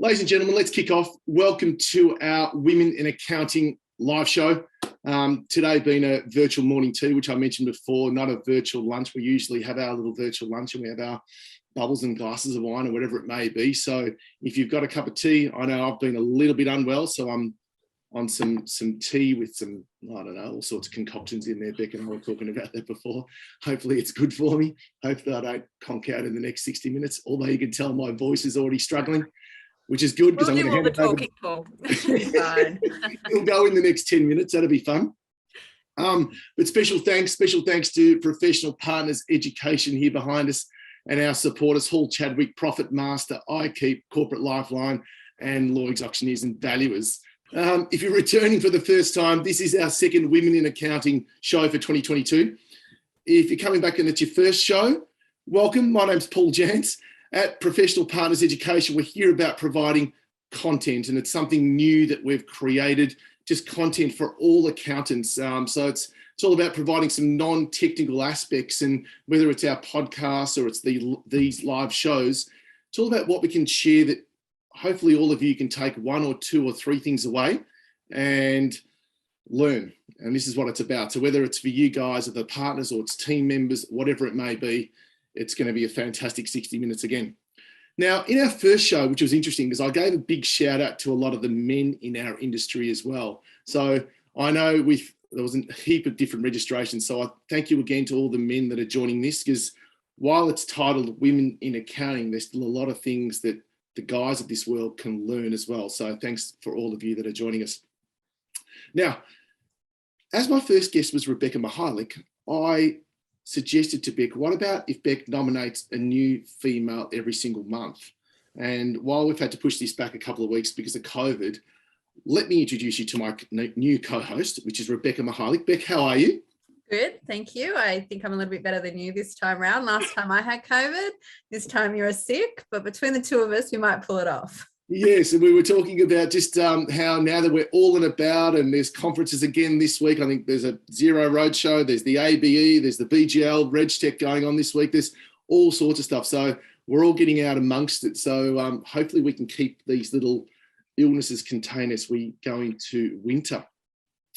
Ladies and gentlemen, let's kick off. Welcome to our Women in Accounting live show. Today being a virtual morning tea, which I mentioned before, not a virtual lunch. We usually have our little virtual lunch and we have our bubbles and glasses of wine or whatever it may be. So if you've got a cup of tea, I know I've been a little bit unwell, so I'm on some tea with some, I don't know, all sorts of concoctions in there. Becca and I were talking about that before. Hopefully it's good for me. Hopefully I don't conk out in the next 60 minutes, although you can tell my voice is already struggling, which is good because I'm going to hand it over. Fine. It'll go in the next 10 minutes. That'll be fun. But special thanks to Professional Partners Education here behind us and our supporters, Hall Chadwick, Profit Master, iKeep, Corporate Lifeline, and Lloyd's Auctioneers and Valuers. If you're returning for the first time, this is our second Women in Accounting show for 2022. If you're coming back and it's your first show, welcome. My name's Paul Jantz. At Professional Partners Education, we're here about providing content, and it's something new that we've created, just content for all accountants. So it's all about providing some non-technical aspects, and whether it's our podcasts or it's these live shows, it's all about what we can share that hopefully all of you can take one or two or three things away and learn. And this is what it's about. So whether it's for you guys or the partners or it's team members, whatever it may be, it's going to be a fantastic 60 minutes again. Now, in our first show, which was interesting because I gave a big shout out to a lot of the men in our industry as well. So I know there was a heap of different registrations. So I thank you again to all the men that are joining this, because while it's titled Women in Accounting, there's still a lot of things that the guys of this world can learn as well. So thanks for all of you that are joining us. Now, as my first guest was Rebecca Mihalic, I suggested to Beck, what about if Beck nominates a new female every single month? And while we've had to push this back a couple of weeks because of COVID, let me introduce you to my new co-host, which is Rebecca Mihalic. Beck, how are you? Good, thank you. I think I'm a little bit better than you this time around. Last time I had COVID, this time you're sick, but between the two of us, we might pull it off. Yes, and we were talking about just how now that we're all and about, and there's conferences again this week. I think there's a Zero Roadshow, there's the ABE, there's the BGL, RegTech going on this week. There's all sorts of stuff. So we're all getting out amongst it. So hopefully we can keep these little illnesses contained as we go into winter.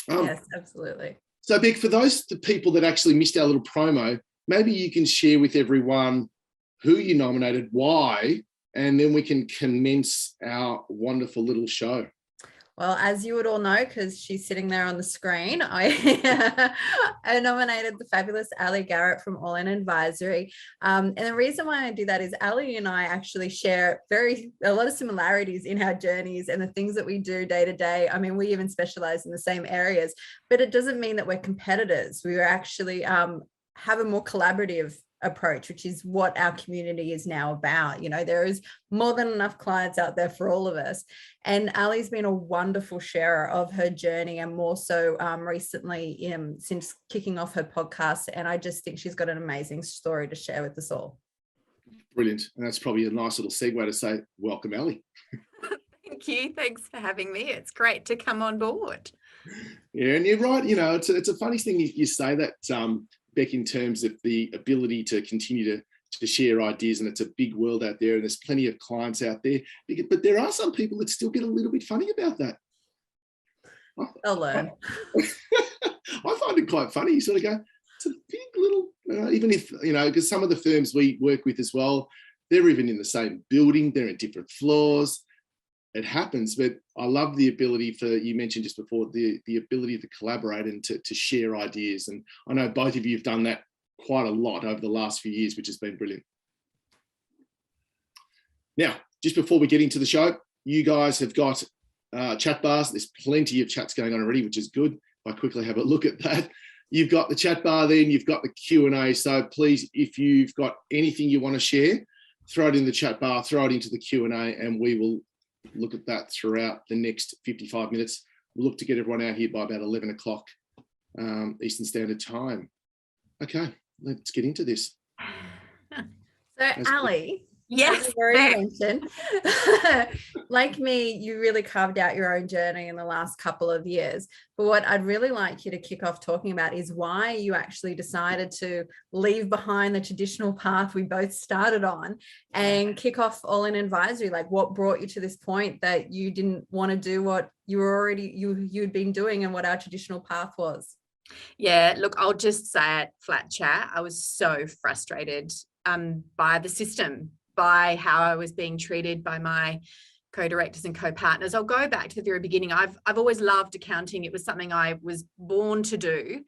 Yes, absolutely. So Beck, for the people that actually missed our little promo, maybe you can share with everyone who you nominated, why, and then we can commence our wonderful little show. Well, as you would all know, because she's sitting there on the screen, I nominated the fabulous Aly Garrett from All In Advisory. And the reason why I do that is Aly and I actually share a lot of similarities in our journeys and the things that we do day to day. I mean, we even specialize in the same areas, but it doesn't mean that we're competitors. We actually have a more collaborative approach, which is what our community is now about. You know, there is more than enough clients out there for all of us. And Aly's been a wonderful sharer of her journey, and more so recently since kicking off her podcast. And I just think she's got an amazing story to share with us all. Brilliant. And that's probably a nice little segue to say, welcome, Aly. Thank you. Thanks for having me. It's great to come on board. Yeah, and you're right. You know, it's a funny thing you say that, Beck, in terms of the ability to continue to share ideas, and it's a big world out there and there's plenty of clients out there, but there are some people that still get a little bit funny about that. They'll learn. I find it quite funny. You sort of go, it's a big little, even if, you know, because some of the firms we work with as well, they're even in the same building, they're in different floors. It happens, but I love the ability for, you mentioned just before, the ability to collaborate and to share ideas. And I know both of you have done that quite a lot over the last few years, which has been brilliant. Now, just before we get into the show, you guys have got chat bars. There's plenty of chats going on already, which is good. If I quickly have a look at that. You've got the chat bar there and you've got the Q&A. So please, if you've got anything you want to share, throw it in the chat bar, throw it into the Q&A, and we will look at that throughout the next 55 minutes. We'll look to get everyone out here by about 11 o'clock Eastern Standard Time. Okay, let's get into this. So, Aly, yes, already mentioned, like me, you really carved out your own journey in the last couple of years. But what I'd really like you to kick off talking about is why you actually decided to leave behind the traditional path we both started on and kick off All In Advisory. Like, what brought you to this point that you didn't want to do what you were already you'd been doing and what our traditional path was? Yeah, look, I'll just say it flat chat. I was so frustrated by the system, by how I was being treated by my co-directors and co-partners. I'll go back to the very beginning. I've always loved accounting. It was something I was born to do.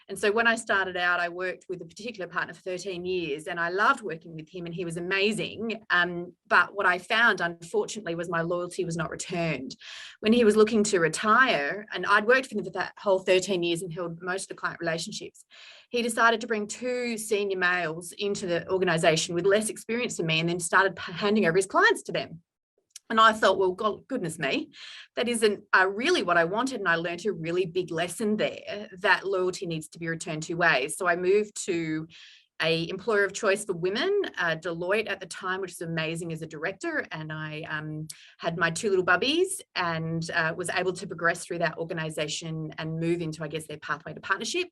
And so when I started out, I worked with a particular partner for 13 years and I loved working with him and he was amazing. But what I found, unfortunately, was my loyalty was not returned. When he was looking to retire, and I'd worked for him for that whole 13 years and held most of the client relationships, he decided to bring 2 senior males into the organisation with less experience than me and then started handing over his clients to them. And I thought, well, God, goodness me, that isn't really what I wanted. And I learned a really big lesson there, that loyalty needs to be returned 2 ways. So I moved to a employer of choice for women, Deloitte at the time, which is amazing as a director. And I had my 2 little bubbies and was able to progress through that organisation and move into, I guess, their pathway to partnership.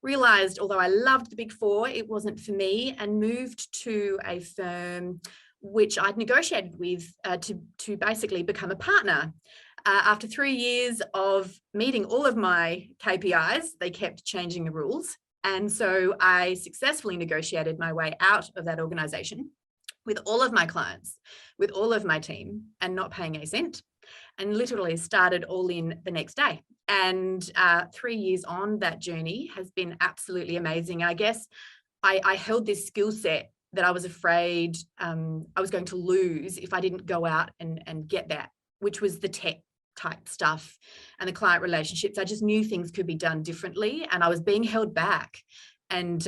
Realised, although I loved the Big 4, it wasn't for me, and moved to a firm which I'd negotiated with to basically become a partner. After 3 years of meeting all of my KPIs, they kept changing the rules. And so I successfully negotiated my way out of that organisation with all of my clients, with all of my team, and not paying a cent, and literally started All In the next day. And 3 years on, that journey has been absolutely amazing. I guess I held this skill set that I was afraid I was going to lose if I didn't go out and get that, which was the tech type stuff and the client relationships. I just knew things could be done differently and I was being held back. And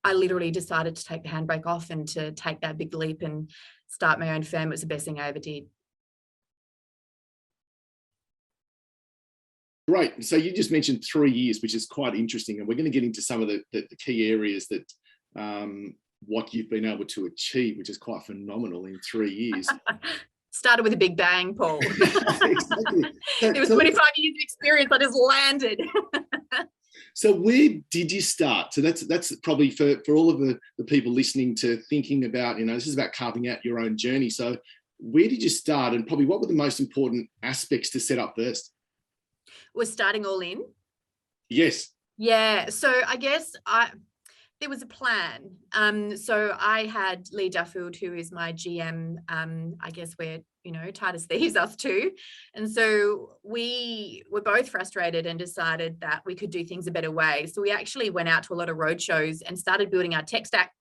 I literally decided to take the handbrake off and to take that big leap and start my own firm. It was the best thing I ever did. Great. So you just mentioned 3 years, which is quite interesting. And we're going to get into some of the key areas that what you've been able to achieve, which is quite phenomenal in 3 years. Started with a big bang, Paul. Exactly. There was 25 years of experience. I just landed. So where did you start? So that's probably for all of the people listening to thinking about, this is about carving out your own journey. So where did you start, and probably what were the most important aspects to set up first? We're starting All In. Yes. Yeah. So I guess there was a plan. So I had Lee Duffield, who is my GM. I guess we're, tight as thieves, us two. And so we were both frustrated and decided that we could do things a better way. So we actually went out to a lot of road shows and started building our tech stack.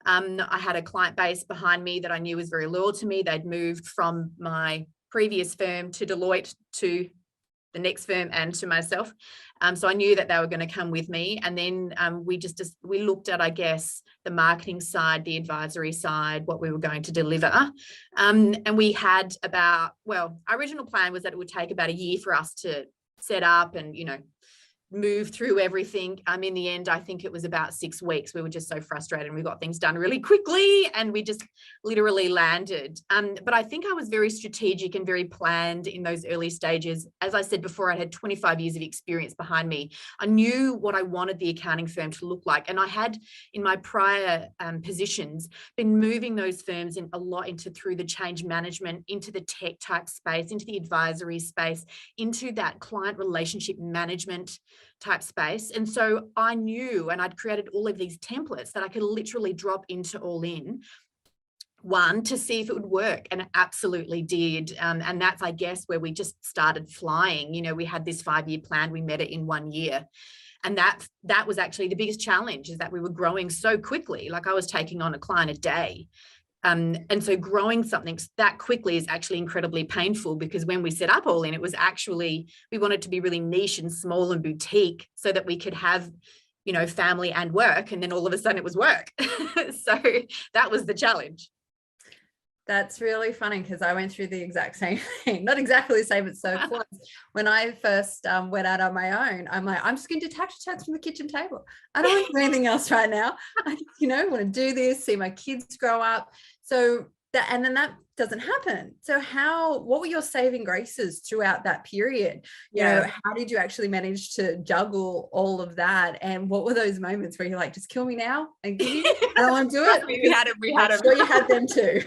I had a client base behind me that I knew was very loyal to me. They'd moved from my previous firm to Deloitte to the next firm and to myself. So I knew that they were going to come with me. And then we looked at, I guess, the marketing side, the advisory side, what we were going to deliver. And we had our original plan was that it would take about a year for us to set up and, move through everything. In the end, I think it was about 6 weeks. We were just so frustrated and we got things done really quickly and we just literally landed. But I think I was very strategic and very planned in those early stages. As I said before, I had 25 years of experience behind me. I knew what I wanted the accounting firm to look like. And I had, in my prior positions, been moving those firms in a lot through the change management, into the tech type space, into the advisory space, into that client relationship management type space. And so I knew, and I'd created all of these templates that I could literally drop into All In, one, to see if it would work, and it absolutely did. And that's, I guess, where we just started flying. We had this 5-year plan, we met it in 1 year. And that was actually the biggest challenge, is that we were growing so quickly. Like, I was taking on a client a day. And so growing something that quickly is actually incredibly painful, because when we set up All In, it was actually, we wanted to be really niche and small and boutique so that we could have, family and work. And then all of a sudden it was work. So that was the challenge. That's really funny, because I went through the exact same thing. Not exactly the same, but so close. When I first went out on my own, I'm like, I'm just going to detach the chats from the kitchen table. I don't want to do anything else right now. I just, want to do this, see my kids grow up. So that doesn't happen. So what were your saving graces throughout that period? You know, how did you actually manage to juggle all of that? And what were those moments where you're like, just kill me now and give you, I don't want to do it? We had them. Sure you had them too.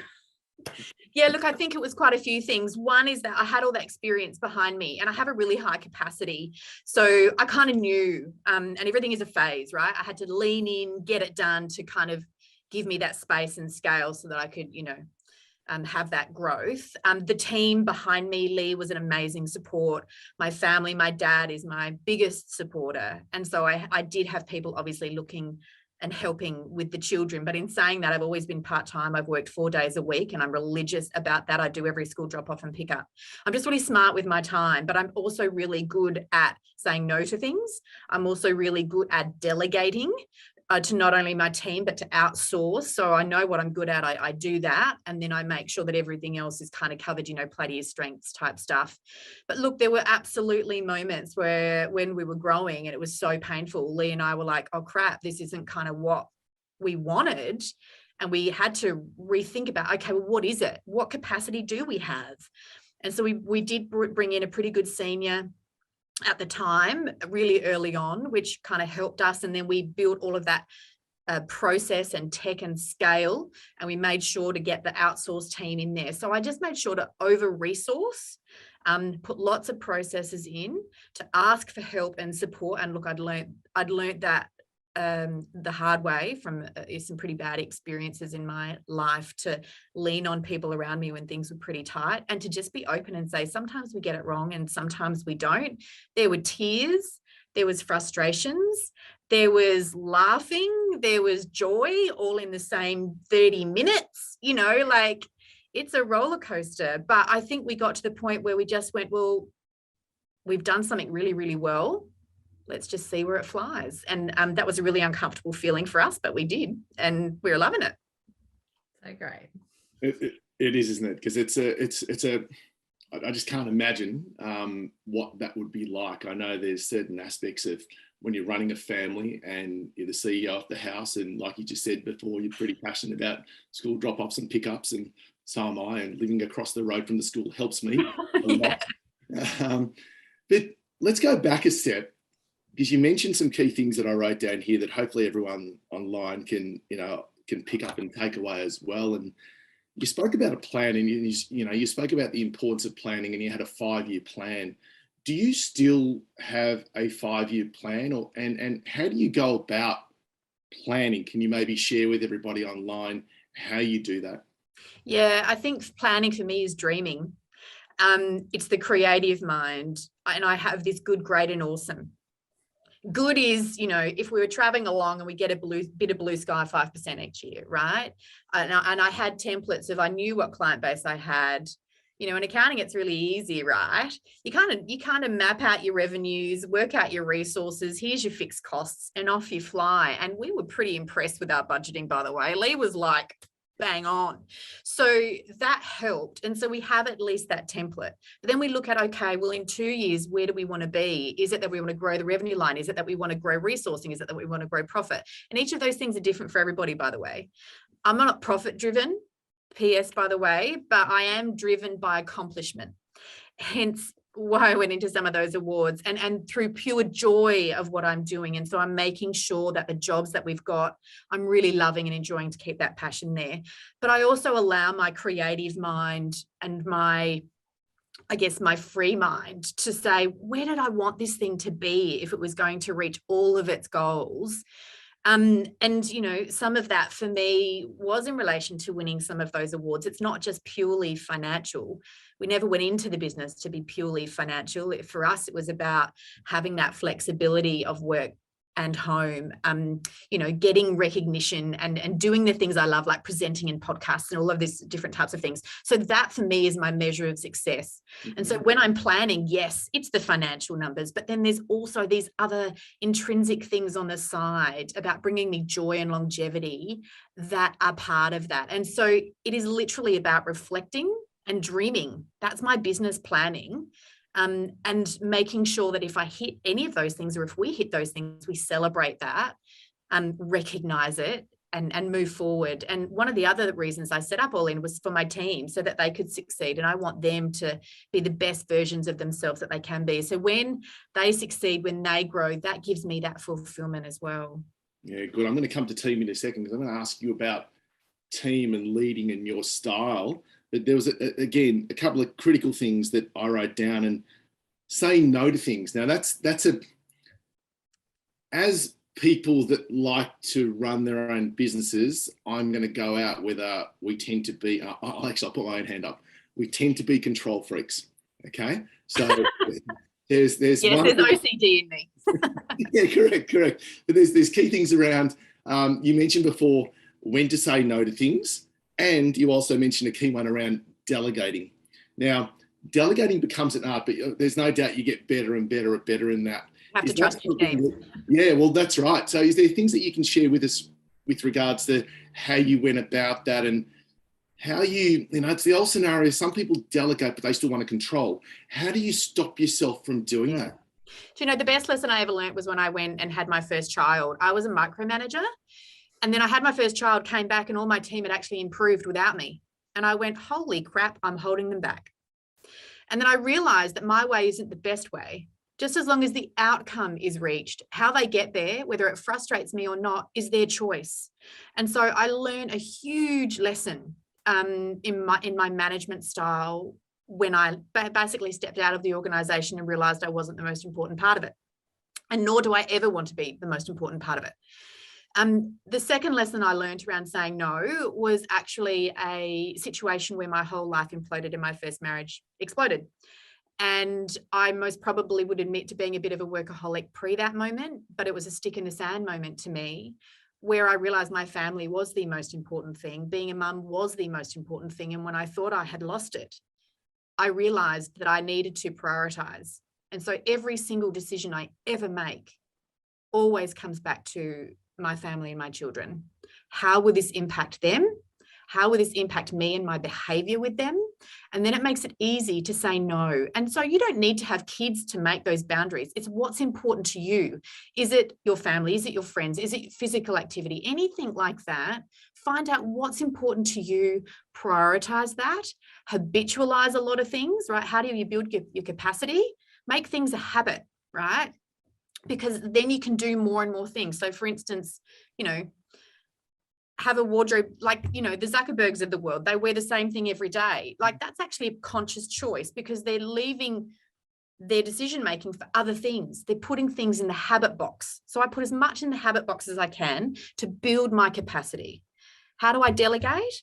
Yeah, look, I think it was quite a few things. One is that I had all that experience behind me and I have a really high capacity. So I kind of knew, and everything is a phase, right? I had to lean in, get it done to kind of give me that space and scale so that I could, you know, have that growth. The team behind me, Lee, was an amazing support. My family, my dad is my biggest supporter. And so I did have people obviously looking and helping with the children. But in saying that, I've always been part-time. I've worked 4 days a week and I'm religious about that. I do every school drop-off and pick up. I'm just really smart with my time, but I'm also really good at saying no to things. I'm also really good at delegating to not only my team, but to outsource. So I know what I'm good at. I do that. And then I make sure that everything else is kind of covered, you know, play to your strengths type stuff. But look, there were absolutely moments where when we were growing and it was so painful, Lee and I were like, oh crap, this isn't kind of what we wanted. And we had to rethink about, okay, well, what is it? What capacity do we have? And so we did bring in a pretty good senior at the time, really early on, which kind of helped us. And then we built all of that process and tech and scale, and we made sure to get the outsourced team in there. So I just made sure to over-resource, put lots of processes in, to ask for help and support. And look, I'd learned that the hard way from some pretty bad experiences in my life, to lean on people around me when things were pretty tight, and to just be open and say, sometimes we get it wrong and sometimes we don't. There were tears, there was frustrations, there was laughing, there was joy, all in the same 30 minutes, you know, like it's a roller coaster. But I think we got to the point where we just went, well, we've done something really, really well. Let's just see where it flies. And that was a really uncomfortable feeling for us, but we did, and we were loving it. So great. It is, isn't it? Because I just can't imagine what that would be like. I know there's certain aspects of when you're running a family and you're the CEO of the house, and like you just said before, you're pretty passionate about school drop-offs and pickups, and so am I, and living across the road from the school helps me a lot. But let's go back a step, because you mentioned some key things that I wrote down here that hopefully everyone online can pick up and take away as well. And you spoke about a plan, and you spoke about the importance of planning, and you had a 5-year plan. Do you still have a 5-year plan, and how do you go about planning? Can you maybe share with everybody online how you do that? Yeah, I think planning for me is dreaming. It's the creative mind, and I have this good, great, and awesome. Good is, you know, if we were traveling along and we get a bit of blue sky 5% each year, right? And I had templates of, I knew what client base I had. You know, in accounting, it's really easy, right? You kind of map out your revenues, work out your resources. Here's your fixed costs, and off you fly. And we were pretty impressed with our budgeting, by the way. Lee was like, bang on. So that helped. And so we have at least that template. But then we look at, okay, well, in 2 years, where do we want to be? Is it that we want to grow the revenue line? Is it that we want to grow resourcing? Is it that we want to grow profit? And each of those things are different for everybody, by the way. I'm not profit driven, PS, by the way, but I am driven by accomplishment. Hence why I went into some of those awards, and through pure joy of what I'm doing. And so I'm making sure that the jobs that we've got, I'm really loving and enjoying, to keep that passion there. But I also allow my creative mind and my free mind to say, where did I want this thing to be if it was going to reach all of its goals? And, you know, some of that for me was in relation to winning some of those awards. It's not just purely financial. We never went into the business to be purely financial. For us, it was about having that flexibility of work and home, you know, getting recognition and doing the things I love, like presenting in podcasts and all of these different types of things. So that for me is my measure of success. And so when I'm planning, yes, it's the financial numbers, but then there's also these other intrinsic things on the side about bringing me joy and longevity that are part of that. And so it is literally about reflecting and dreaming. That's my business planning. And making sure that if I hit any of those things, or if we hit those things, we celebrate that, recognize it, and move forward. And one of the other reasons I set up All In was for my team, so that they could succeed. And I want them to be the best versions of themselves that they can be. So when they succeed, when they grow, that gives me that fulfillment as well. Yeah, good. I'm going to come to team in a second, because I'm going to ask you about team and leading and your style. But there was, again, a couple of critical things that I wrote down, and saying no to things. Now, as people that like to run their own businesses, I'm going to go out with we tend to be, I'll put my own hand up. We tend to be control freaks. Okay. So there's yes, there's OCD in me. Yeah, correct. But there's key things around, you mentioned before when to say no to things. And you also mentioned a key one around delegating. Now, delegating becomes an art, but there's no doubt you get better and better in that. Have to trust your team. Yeah, well, that's right. So is there things that you can share with us with regards to how you went about that, and how it's the old scenario, some people delegate, but they still want to control. How do you stop yourself from doing that? Do you know, the best lesson I ever learned was when I went and had my first child. I was a micromanager, and then I had my first child, came back, and all my team had actually improved without me. And I went, holy crap, I'm holding them back. And then I realized that my way isn't the best way. Just as long as the outcome is reached, how they get there, whether it frustrates me or not, is their choice. And so I learned a huge lesson in my management style when I basically stepped out of the organization and realized I wasn't the most important part of it. And nor do I ever want to be the most important part of it. The second lesson I learned around saying no was actually a situation where my whole life imploded and my first marriage exploded. And I most probably would admit to being a bit of a workaholic pre that moment, but it was a stick in the sand moment to me, where I realized my family was the most important thing. Being a mum was the most important thing. And when I thought I had lost it, I realized that I needed to prioritize. And so every single decision I ever make always comes back to my family and my children. How will this impact them? How will this impact me and my behavior with them? And then it makes it easy to say no. And so you don't need to have kids to make those boundaries. It's what's important to you. Is it your family? Is it your friends? Is it physical activity? Anything like that. Find out what's important to you, prioritize that, habitualize a lot of things, right? How do you build your capacity? Make things a habit, right? Because then you can do more and more things. So for instance, have a wardrobe like, the Zuckerbergs of the world, they wear the same thing every day. Like, that's actually a conscious choice, because they're leaving their decision making for other things. They're putting things in the habit box. So I put as much in the habit box as I can to build my capacity. How do I delegate?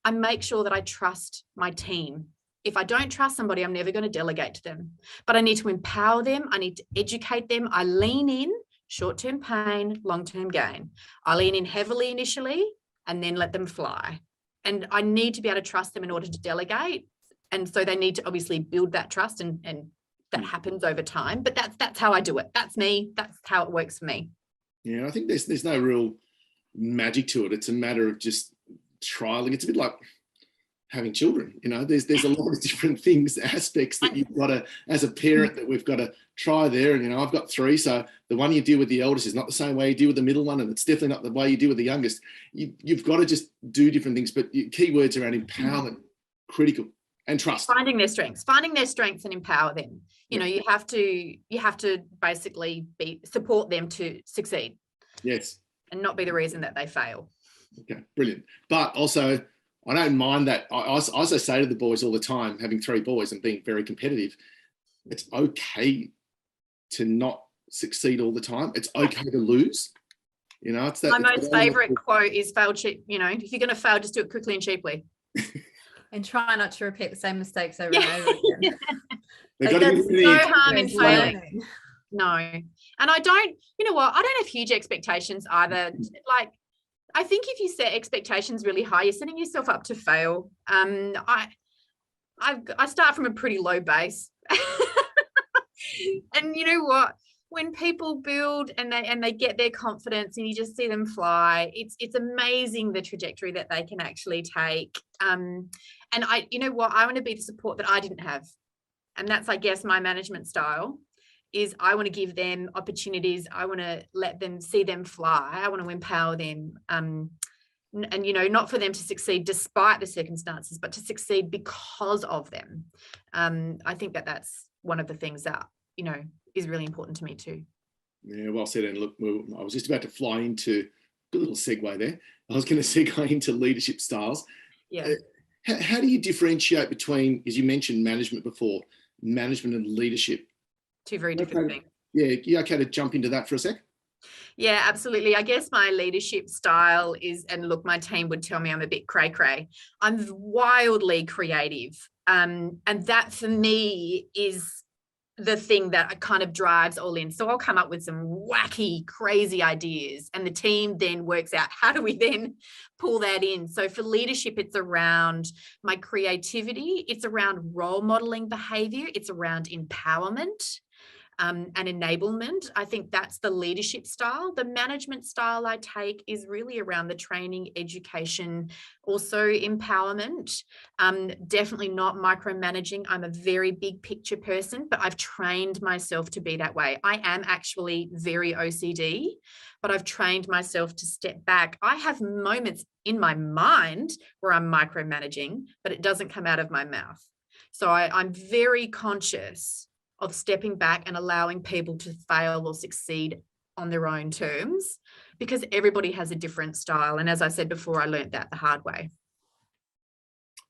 I make sure that I trust my team. If I don't trust somebody, I'm never going to delegate to them, but I need to empower them. I need to educate them. I lean in. Short-term pain, long-term gain. I lean in heavily initially and then let them fly. And I need to be able to trust them in order to delegate. And so they need to obviously build that trust, and that happens over time. But that's how I do it. That's me. That's how it works for me. Yeah, I think there's no real magic to it. It's a matter of just trialing. It's a bit like having children. There's a lot of different things, aspects that you've got to, as a parent, that we've got to try there. And I've got 3, so the one you deal with the eldest is not the same way you deal with the middle one, and it's definitely not the way you deal with the youngest. You've got to just do different things, but key words around empowerment, critical, and trust. Finding their strengths and empower them. You have to basically support them to succeed. Yes. And not be the reason that they fail. Okay, brilliant. But also, I don't mind that. I also say to the boys all the time, having 3 boys and being very competitive, it's okay to not succeed all the time. It's okay to lose. It's that. My most favourite quote is fail cheap. If you're going to fail, just do it quickly and cheaply. And try not to repeat the same mistakes over and over again. There's no harm in failing. No. And I don't have huge expectations either. Like, I think if you set expectations really high, you're setting yourself up to fail. I start from a pretty low base. And you know what? When people build and they get their confidence and you just see them fly, it's amazing the trajectory that they can actually take. And I want to be the support that I didn't have. And that's, I guess, my management style is I want to give them opportunities. I want to let them see them fly. I want to empower them. And, you know, not for them to succeed despite the circumstances, but to succeed because of them. I think that that's one of the things that, you know, is really important to me too. Yeah, well said. And look, I was just about to fly into, good little segue there. I was going to segue into leadership styles. Yeah. How do you differentiate between, as you mentioned, management before, management and leadership? Two very different things. Yeah, you okay to jump into that for a sec? Yeah, absolutely. I guess my leadership style is, and look, my team would tell me I'm a bit cray-cray. I'm wildly creative. And that for me is the thing that kind of drives all in. So I'll come up with some wacky, crazy ideas, and the team then works out how do we then pull that in. So for leadership, it's around my creativity. It's around role modeling behavior. It's around empowerment. And enablement. I think that's the leadership style. The management style I take is really around the training, education, also empowerment. Definitely not micromanaging. I'm a very big picture person, but I've trained myself to be that way. I am actually very OCD, but I've trained myself to step back. I have moments in my mind where I'm micromanaging, but it doesn't come out of my mouth. So I'm very conscious of stepping back and allowing people to fail or succeed on their own terms, because everybody has a different style. And as I said before, I learned that the hard way.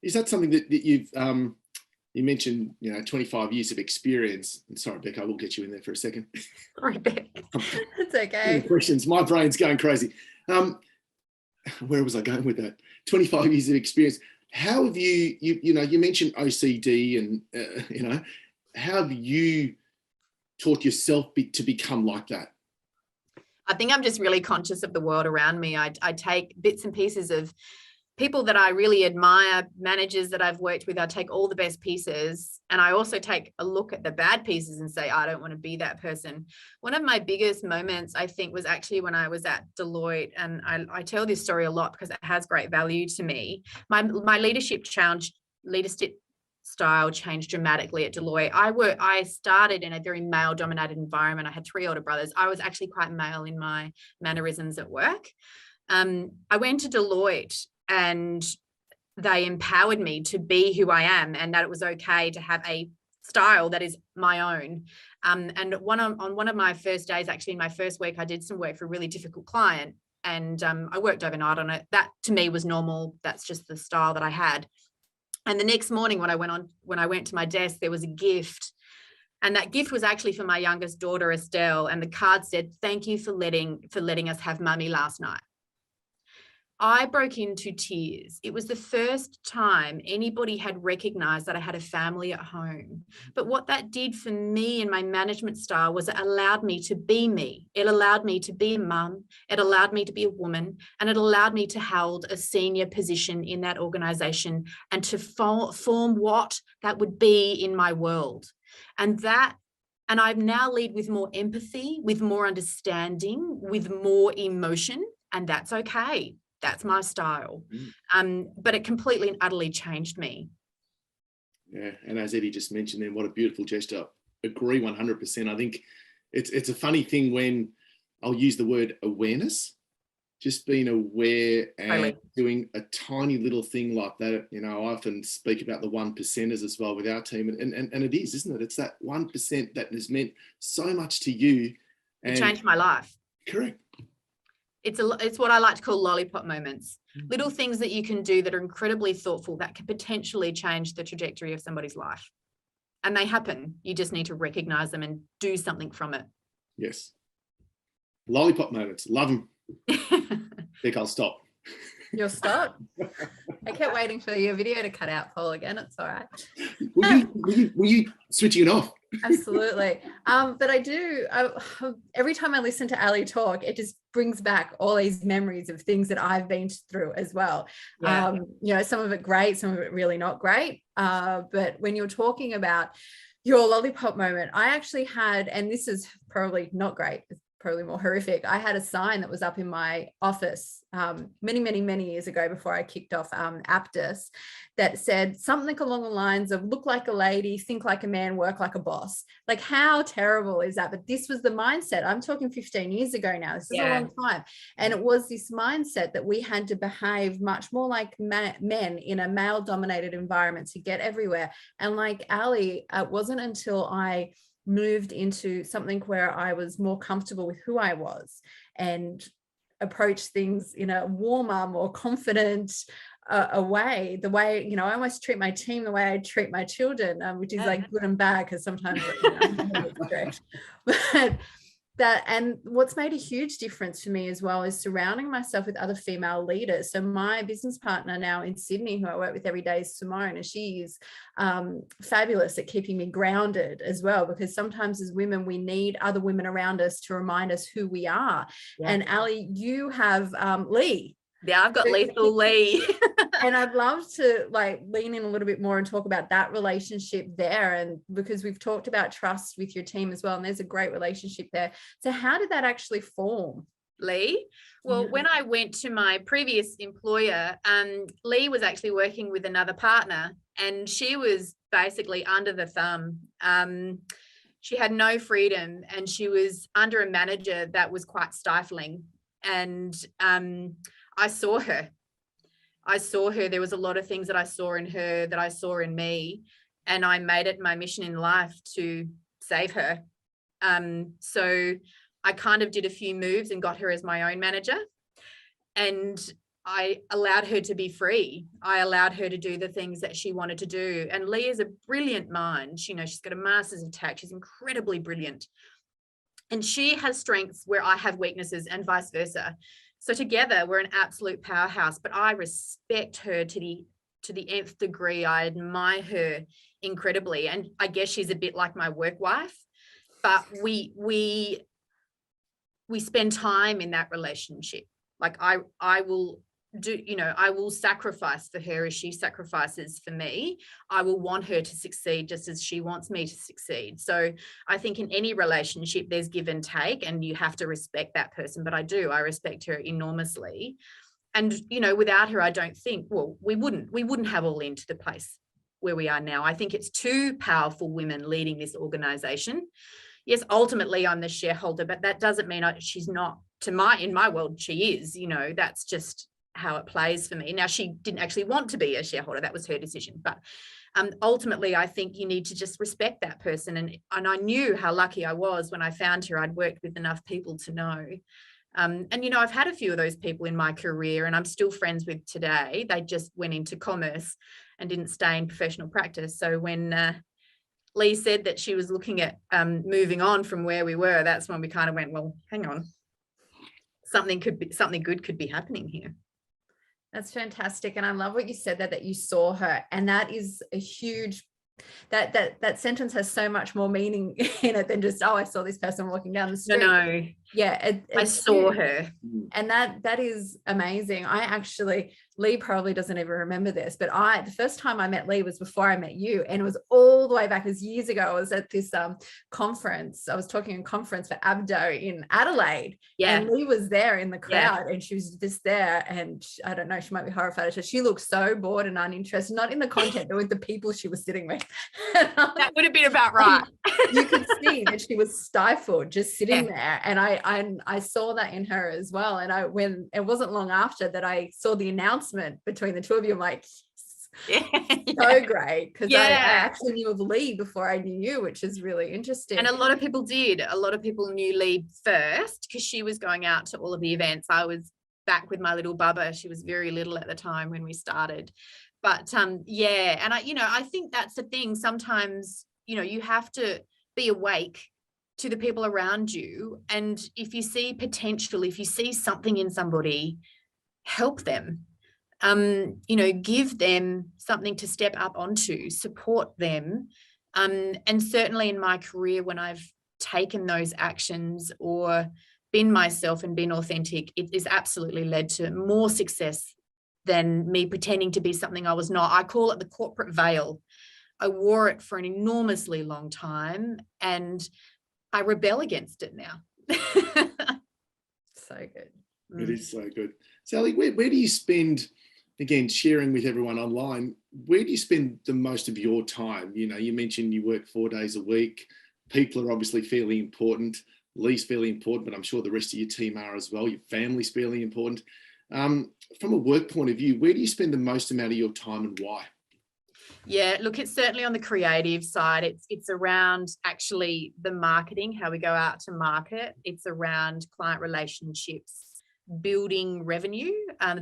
Is that something that you've, you mentioned, you know, 25 years of experience. And sorry, Beck, I will get you in there for a second. Sorry, Beck. It's okay. Questions. My brain's going crazy. Where was I going with that? 25 years of experience. How have you mentioned OCD and, you know, how have you taught yourself to become like that? I think I'm just really conscious of the world around me. I take bits and pieces of people that I really admire, managers that I've worked with. I take all the best pieces, and I also take a look at the bad pieces and say, I don't want to be that person. One of my biggest moments, I think, was actually when I was at Deloitte, and I tell this story a lot because it has great value to me. My leadership style changed dramatically at Deloitte. I started in a very male-dominated environment. I had 3 older brothers. I was actually quite male in my mannerisms at work. I went to Deloitte, and they empowered me to be who I am, and that it was okay to have a style that is my own. And on one of my first days, actually in my first week, I did some work for a really difficult client, and I worked overnight on it. That to me was normal. That's just the style that I had. And the next morning when I went to my desk, there was a gift. And that gift was actually for my youngest daughter, Estelle. And the card said, "Thank you for letting us have mummy last night." I broke into tears. It was the first time anybody had recognized that I had a family at home. But what that did for me in my management style was it allowed me to be me. It allowed me to be a mum. It allowed me to be a woman. And it allowed me to hold a senior position in that organization and to form what that would be in my world. And I now lead with more empathy, with more understanding, with more emotion, and that's okay. That's my style. But it completely and utterly changed me. Yeah, and as Eddie just mentioned then, what a beautiful gesture. Agree 100%. I think it's a funny thing when I'll use the word awareness, just being aware and doing a tiny little thing like that. You know, I often speak about the 1%ers as well with our team, and it is, isn't it? It's that 1% that has meant so much to you. It changed my life. Correct. It's what I like to call lollipop moments. Little things that you can do that are incredibly thoughtful that can potentially change the trajectory of somebody's life. And they happen. You just need to recognize them and do something from it. Yes. Lollipop moments. Love them. Think I'll stop. You'll stop? I kept waiting for your video to cut out, Paul, again. It's all right. Were you switching it off? Absolutely. But I do, every time I listen to Aly talk, it just brings back all these memories of things that I've been through as well. Yeah. You know, some of it great, some of it really not great. But when you're talking about your lollipop moment, I actually had, and this is probably not great, probably more horrific. I had a sign that was up in my office many years ago before I kicked off Aptus that said something along the lines of look like a lady, think like a man, work like a boss. Like, how terrible is that? But this was the mindset. I'm talking 15 years ago now. This is a long time. And it was this mindset that we had to behave much more like men in a male-dominated environment to get everywhere. And like Aly, it wasn't until I moved into something where I was more comfortable with who I was and approach things in a warmer, more confident way, the way, I almost treat my team the way I treat my children, which is like good and bad, because sometimes it's correct. But and what's made a huge difference for me as well is surrounding myself with other female leaders. So my business partner now in Sydney, who I work with every day, is Simone, and she is fabulous at keeping me grounded as well, because sometimes as women, we need other women around us to remind us who we are. Yeah. And Aly, you have Lee. Yeah, I've got lethal Lee. And I'd love to lean in a little bit more and talk about that relationship there. And because we've talked about trust with your team as well, and there's a great relationship there. So how did that actually form? Lee? Well, when I went to my previous employer, Lee was actually working with another partner, and she was basically under the thumb. She had no freedom, and she was under a manager that was quite stifling. And I saw her. There was a lot of things that I saw in her that I saw in me, and I made it my mission in life to save her. So I kind of did a few moves and got her as my own manager, and I allowed her to be free. I allowed her to do the things that she wanted to do. And Lee is a brilliant mind. She's got a master's of tax. She's incredibly brilliant. And she has strengths where I have weaknesses, and vice versa. So together we're an absolute powerhouse, but I respect her to the nth degree. I admire her incredibly. And I guess she's a bit like my work wife, but we spend time in that relationship. Like I will do, I will sacrifice for her as she sacrifices for me. I will want her to succeed just as she wants me to succeed. So I think in any relationship, there's give and take, and you have to respect that person. But I respect her enormously. And, without her, I don't think, we wouldn't have all into the place where we are now. I think it's two powerful women leading this organization. Yes, ultimately I'm the shareholder, but that doesn't mean she's not. In my world, she is, that's just how it plays for me. Now, she didn't actually want to be a shareholder. That was her decision. But ultimately, I think you need to just respect that person. And I knew how lucky I was when I found her. I'd worked with enough people to know. And, I've had a few of those people in my career, and I'm still friends with today. They just went into commerce and didn't stay in professional practice. So when Lee said that she was looking at moving on from where we were, that's when we kind of went, well, hang on. Something good could be happening here. That's fantastic. And I love what you said that you saw her. And that is a huge, that sentence has so much more meaning in it than just, I saw this person walking down the street. No. Yeah. I saw her. And that is amazing. Lee probably doesn't even remember this, but the first time I met Lee was before I met you. And it was all the way back, it was years ago. I was at this conference. I was talking a conference for Abdo in Adelaide. Yeah. And Lee was there in the crowd, and she was just there. And I don't know, she might be horrified. She looked so bored and uninterested, not in the content, but with the people she was sitting with. That would have been about right. You could see that she was stifled just sitting there. And I saw that in her as well. And when it wasn't long after that I saw the announcement between the two of you, I'm like, so great, because I actually knew of Lee before I knew you, which is really interesting. And a lot of people did. A lot of people knew Lee first because she was going out to all of the events. I was back with my little Bubba. She was very little at the time when we started. But and I think that's the thing. Sometimes, you have to be awake to the people around you. And if you see potential, if you see something in somebody, help them. Give them something to step up onto, support them. And certainly in my career, when I've taken those actions or been myself and been authentic, it is absolutely led to more success than me pretending to be something I was not. I call it the corporate veil. I wore it for an enormously long time, and I rebel against it now. So good. It is so good. So, Aly, where do you spend, again, sharing with everyone online, where do you spend the most of your time? You know, you mentioned you work 4 days a week. People are obviously fairly important. Lee's fairly important, but I'm sure the rest of your team are as well. Your family's fairly important. From a work point of view, where do you spend the most amount of your time and why? Yeah, look, it's certainly on the creative side. It's around actually the marketing, how we go out to market. It's around client relationships, building revenue.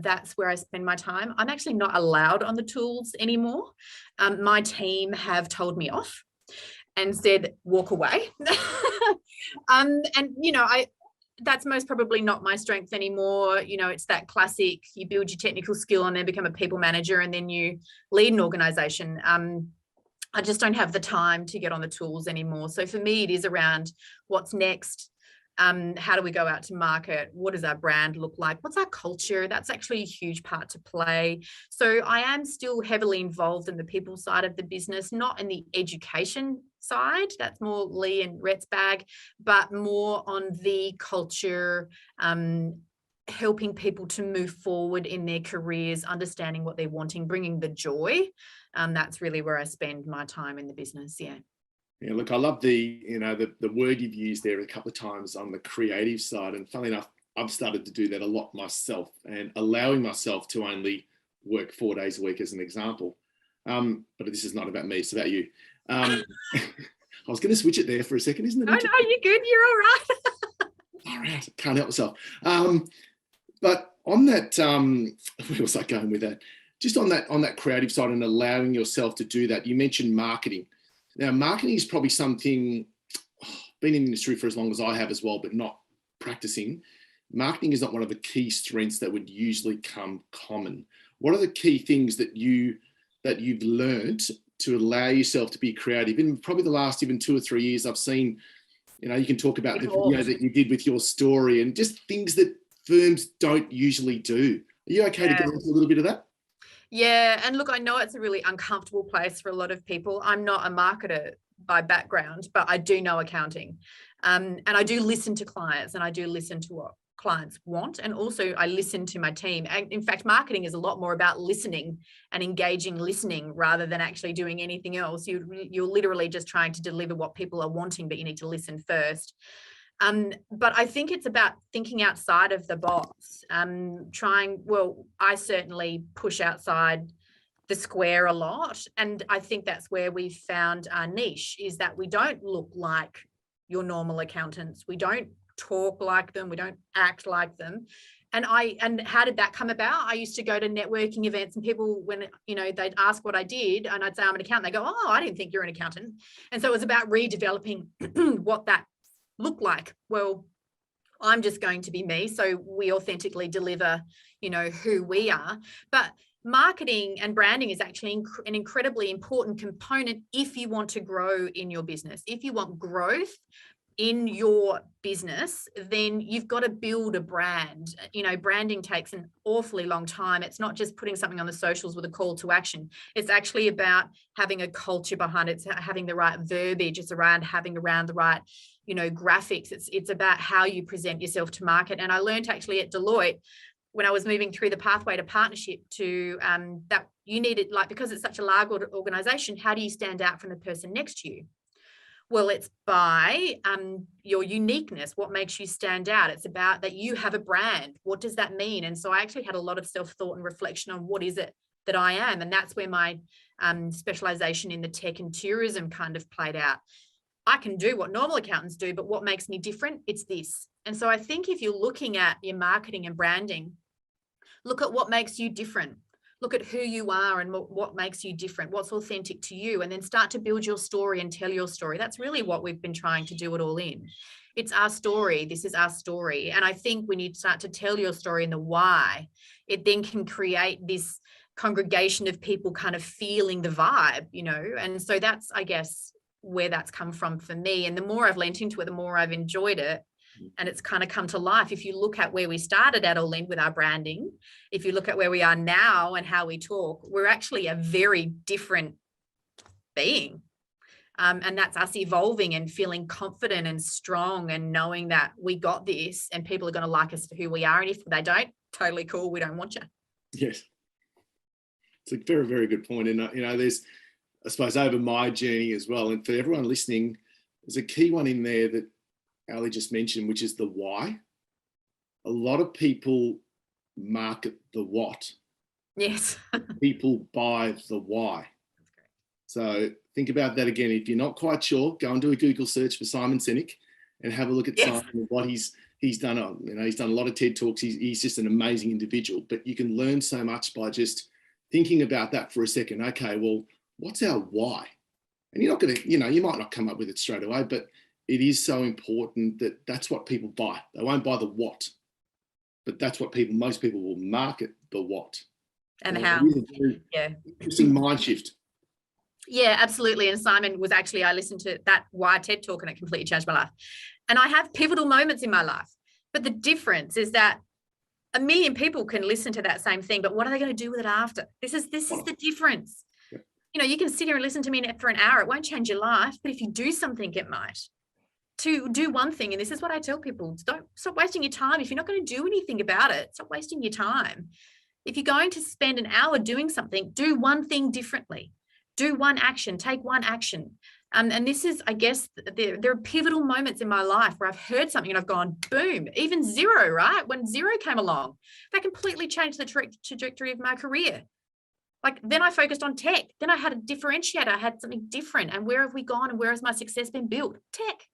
That's where I spend my time. I'm actually not allowed on the tools anymore. My team have told me off and said, walk away. And, you know, that's most probably not my strength anymore. You know, it's that classic, you build your technical skill and then become a people manager and then you lead an organization. I just don't have the time to get on the tools anymore. So for me, it is around what's next. How do we go out to market? What does our brand look like? What's our culture? That's actually a huge part to play. So I am still heavily involved in the people side of the business, not in the education side. That's more Lee and Rhett's bag, but more on the culture, helping people to move forward in their careers, understanding what they're wanting, bringing the joy. That's really where I spend my time in the business. Yeah. Yeah, look, I love the word you've used there a couple of times on the creative side. And funnily enough, I've started to do that a lot myself and allowing myself to only work 4 days a week as an example. But this is not about me, it's about you. I was going to switch it there for a second, isn't it? Oh, no, you're good. You're all right. All right, can't help myself. But on that, where was I going with that? Just on that creative side and allowing yourself to do that, you mentioned marketing. Now, marketing is probably something, been in the industry for as long as I have as well, but not practicing. Marketing is not one of the key strengths that would usually come common. What are the key things that you've learned to allow yourself to be creative? In probably the last even 2 or 3 years, I've seen, you know, you can talk about the video that you did with your story and just things that firms don't usually do. Are you okay to go into a little bit of that? Yeah. And look, I know it's a really uncomfortable place for a lot of people. I'm not a marketer by background, but I do know accounting. And I do listen to clients and I do listen to what clients want. And also I listen to my team. And in fact, marketing is a lot more about listening and engaging listening rather than actually doing anything else. You're literally just trying to deliver what people are wanting, but you need to listen first. But I think it's about thinking outside of the box, I certainly push outside the square a lot. And I think that's where we found our niche, is that we don't look like your normal accountants. We don't talk like them. We don't act like them. And how did that come about? I used to go to networking events and people, when, you know, they'd ask what I did and I'd say I'm an accountant, they go, oh, I didn't think you're an accountant. And so it was about redeveloping what that look like. Well, I'm just going to be me, so we authentically deliver, you know, who we are. But marketing and branding is actually an incredibly important component if you want to grow in your business. If you want growth in your business, then you've got to build a brand. You know, branding takes an awfully long time. It's not just putting something on the socials with a call to action. It's actually about having a culture behind it. It's having the right verbiage. It's around having the right, you know, graphics. It's about how you present yourself to market. And I learned actually at Deloitte, when I was moving through the pathway to partnership, to that you needed, like, because it's such a large organization, how do you stand out from the person next to you? Well, it's by your uniqueness. What makes you stand out? It's about that you have a brand. What does that mean? And so I actually had a lot of self-thought and reflection on what is it that I am. And that's where my specialization in the tech and tourism kind of played out. I can do what normal accountants do, but what makes me different? It's this. And so I think if you're looking at your marketing and branding, look at what makes you different. Look at who you are and what makes you different, what's authentic to you, and then start to build your story and tell your story. That's really what we've been trying to do it all in. It's our story. This is our story. And I think when you start to tell your story and the why, it then can create this congregation of people kind of feeling the vibe, you know. And so that's, I guess, where that's come from for me. And the more I've lent into it, the more I've enjoyed it. And it's kind of come to life. If you look at where we started at All In with our branding, if you look at where we are now and how we talk, we're actually a very different being. And that's us evolving and feeling confident and strong and knowing that we got this and people are going to like us for who we are. And if they don't, totally cool. We don't want you. Yes. It's a very, very good point. And, there's, I suppose, over my journey as well, and for everyone listening, there's a key one in there that Aly just mentioned, which is the why. A lot of people market the what. Yes. People buy the why. So think about that again. If you're not quite sure, go and do a Google search for Simon Sinek and have a look at Simon and what he's done. He's done a lot of TED Talks. He's just an amazing individual. But you can learn so much by just thinking about that for a second. Okay, well, what's our why? And you're not going to, you might not come up with it straight away, but it is so important that that's what people buy. They won't buy the what, but that's what most people will market, the what. And how. Interesting mind shift. Yeah, absolutely. And Simon was actually, I listened to that Why TED Talk and it completely changed my life. And I have pivotal moments in my life. But the difference is that a million people can listen to that same thing, but what are they going to do with it after? This is the difference. Yeah. You can sit here and listen to me for an hour. It won't change your life, but if you do something, it might. To do one thing, and this is what I tell people, don't stop wasting your time. If you're not going to do anything about it, stop wasting your time. If you're going to spend an hour doing something, do one thing differently. Do one action, take one action. And this is, I guess, there are pivotal moments in my life where I've heard something and I've gone, boom, even Zero, right? When Zero came along, that completely changed the trajectory of my career. Like then I focused on tech. Then I had a differentiator. I had something different. And where have we gone and where has my success been built? Tech.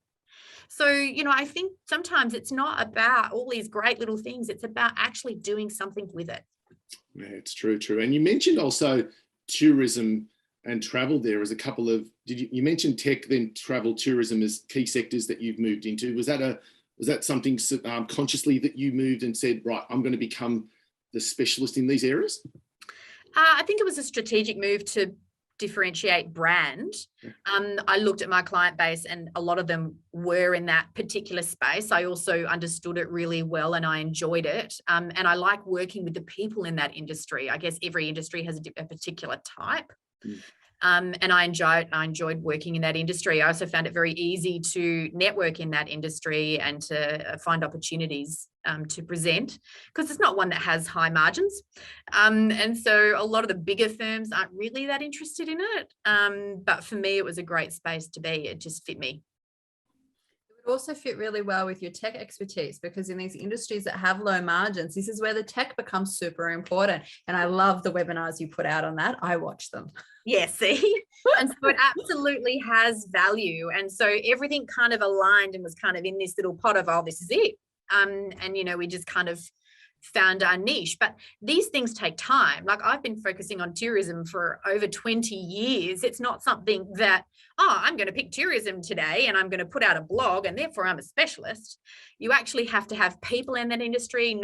So, I think sometimes it's not about all these great little things. It's about actually doing something with it. Yeah, it's true. And you mentioned also tourism and travel there as a couple of, you mentioned tech, then travel, tourism as key sectors that you've moved into. Was that something consciously that you moved and said, right, I'm going to become the specialist in these areas? I think it was a strategic move to differentiate brand. I looked at my client base and a lot of them were in that particular space. I also understood it really well and I enjoyed it. And I like working with the people in that industry. I guess every industry has a particular type. And I enjoyed working in that industry. I also found it very easy to network in that industry and to find opportunities to present, because it's not one that has high margins. And so a lot of the bigger firms aren't really that interested in it. But for me, it was a great space to be. It just fit me. It would also fit really well with your tech expertise, because in these industries that have low margins, this is where the tech becomes super important. And I love the webinars you put out on that. I watch them. Yeah, see? And so it absolutely has value. And so everything kind of aligned and was kind of in this little pot of, oh, this is it. And, we just kind of found our niche. But these things take time. Like I've been focusing on tourism for over 20 years. It's not something that, I'm going to pick tourism today and I'm going to put out a blog and therefore I'm a specialist. You actually have to have people in that industry,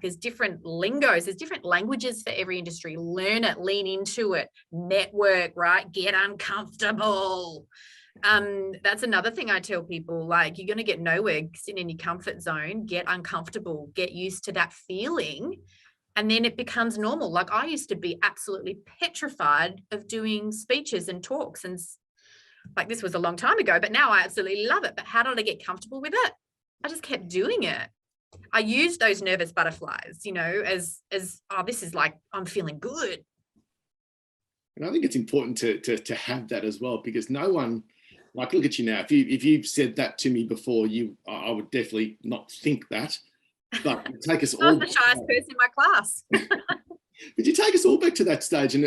there's different lingos, there's different languages for every industry. Learn it, lean into it, network, right? Get uncomfortable. That's another thing I tell people, like you're going to get nowhere sitting in your comfort zone, get uncomfortable, get used to that feeling. And then it becomes normal. Like I used to be absolutely petrified of doing speeches and talks. And like this was a long time ago, but now I absolutely love it. But how did I get comfortable with it? I just kept doing it. I used those nervous butterflies, as this is like, I'm feeling good. And I think it's important to have that as well, because no one, like, look at you now. If you've said that to me before, I would definitely not think that. But take us all. I was the shyest person in my class. But you take us all back to that stage, and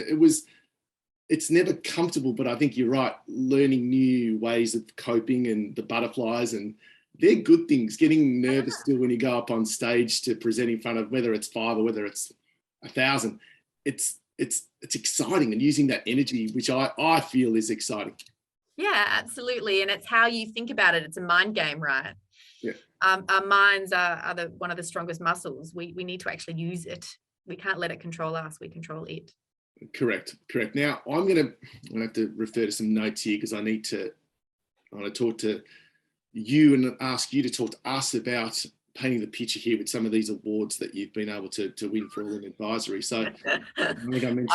it's never comfortable. But I think you're right. Learning new ways of coping and the butterflies, and they're good things. Getting nervous still when you go up on stage to present in front of, whether it's 5 or whether it's 1,000, it's exciting, and using that energy, which I feel is exciting. Yeah, absolutely. And it's how you think about it. It's a mind game, right? Yeah. Our minds are one of the strongest muscles. We need to actually use it. We can't let it control us. We control it. Correct. Now I'm going to have to refer to some notes here, because I want to talk to you and ask you to talk to us about painting the picture here with some of these awards that you've been able to win for All In Advisory. So I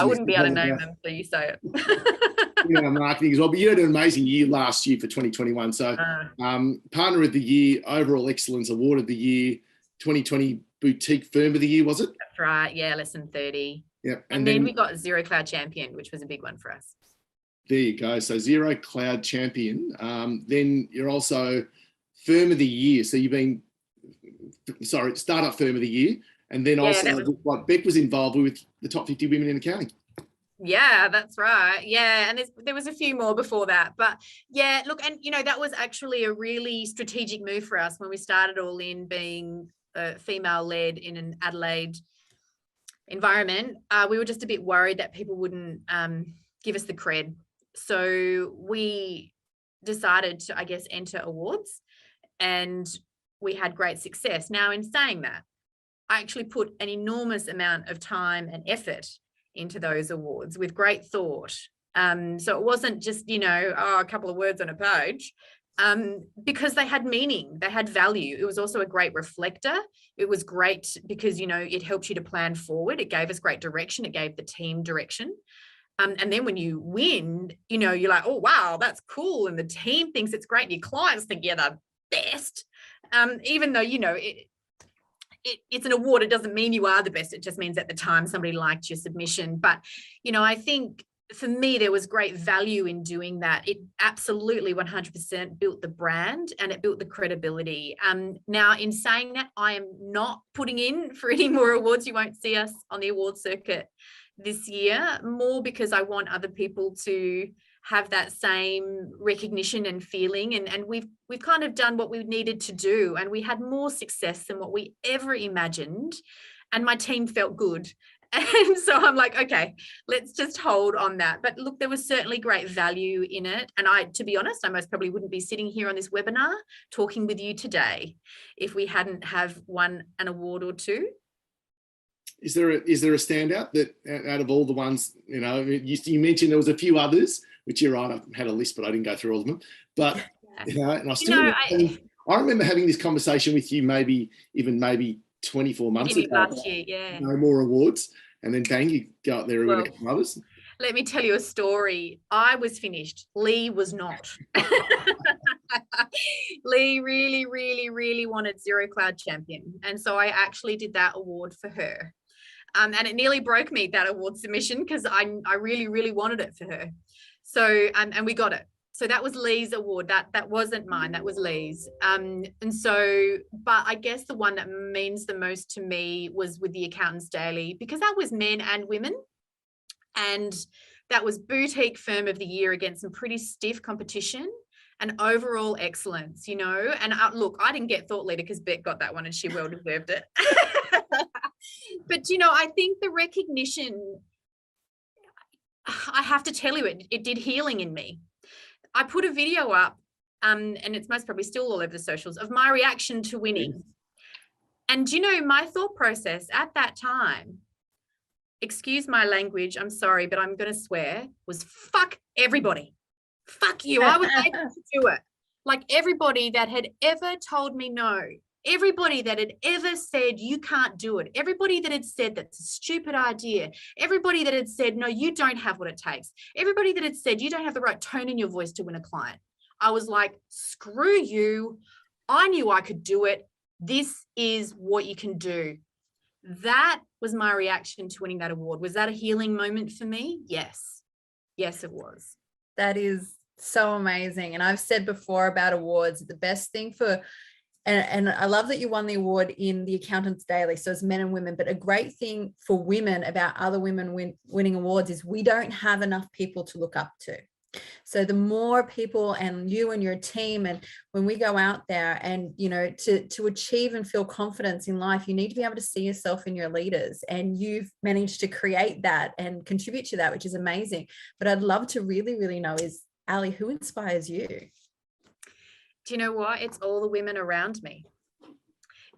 wouldn't be able to name them, so you say it. marketing as well. But you had an amazing year last year for 2021. So Partner of the Year, Overall Excellence Award of the Year, 2020 Boutique Firm of the Year, was it? That's right. Yeah, less than 30. Yep. And then we got Zero Cloud Champion, which was a big one for us. There you go. So Zero Cloud Champion. Then you're also Firm of the Year. So you've been, Startup Firm of the Year. And then what Beck was involved with the top 50 women in accounting. Yeah, that's right. Yeah. And there was a few more before that. But yeah, look, and that was actually a really strategic move for us when we started All In, being female-led in an Adelaide environment. We were just a bit worried that people wouldn't give us the cred. So we decided to, I guess, enter awards, and we had great success. Now, in saying that, I actually put an enormous amount of time and effort into those awards with great thought. So it wasn't just, a couple of words on a page, because they had meaning, they had value. It was also a great reflector. It was great because, it helped you to plan forward. It gave us great direction. It gave the team direction. And then when you win, you're like, oh, wow, that's cool. And the team thinks it's great. And your clients think you're the best. Even though, it's an award, it doesn't mean you are the best. It just means at the time somebody liked your submission. But, I think for me, there was great value in doing that. It absolutely 100% built the brand and it built the credibility. Now, in saying that, I am not putting in for any more awards. You won't see us on the award circuit this year, more because I want other people to have that same recognition and feeling. And we've kind of done what we needed to do, and we had more success than what we ever imagined. And my team felt good. And so I'm like, okay, let's just hold on that. But look, there was certainly great value in it. And to be honest, I most probably wouldn't be sitting here on this webinar talking with you today if we hadn't have won an award or two. Is there a standout that out of all the ones, you mentioned there was a few others, which you're right, I had a list, but I didn't go through all of them. But, and I still, I remember having this conversation with you maybe 24 months ago. Last year, yeah. No more awards. And then bang, you go up there with a couple others. Let me tell you a story. I was finished. Lee was not. Lee really, really, really wanted Zero Cloud Champion. And so I actually did that award for her. And it nearly broke me, that award submission, because I really, really wanted it for her. So, and we got it. So that was Lee's award. That wasn't mine. That was Lee's. And so, but I guess the one that means the most to me was with the Accountants Daily, because that was men and women. And that was Boutique Firm of the Year against some pretty stiff competition and overall excellence, And look, I didn't get thought leader because Beck got that one and she well deserved it. But, I think the recognition, I have to tell you, it did healing in me. I put a video up, and it's most probably still all over the socials, of my reaction to winning. And, my thought process at that time, excuse my language, I'm sorry, but I'm going to swear, was fuck everybody. Fuck you. I was able to do it. Like everybody that had ever told me no, everybody that had ever said you can't do it, everybody that had said that's a stupid idea, everybody that had said, no, you don't have what it takes, everybody that had said you don't have the right tone in your voice to win a client. I was like, screw you. I knew I could do it. This is what you can do. That was my reaction to winning that award. Was that a healing moment for me? Yes. Yes, it was. That is so amazing. And I've said before about awards, the best thing for, and I love that you won the award in the Accountants Daily, so it's men and women, but a great thing for women about other women winning awards is we don't have enough people to look up to. So the more people and you and your team, and when we go out there and, to achieve and feel confidence in life, you need to be able to see yourself in your leaders, and you've managed to create that and contribute to that, which is amazing. But I'd love to really, really know is, Aly, who inspires you? Do you know what? It's all the women around me.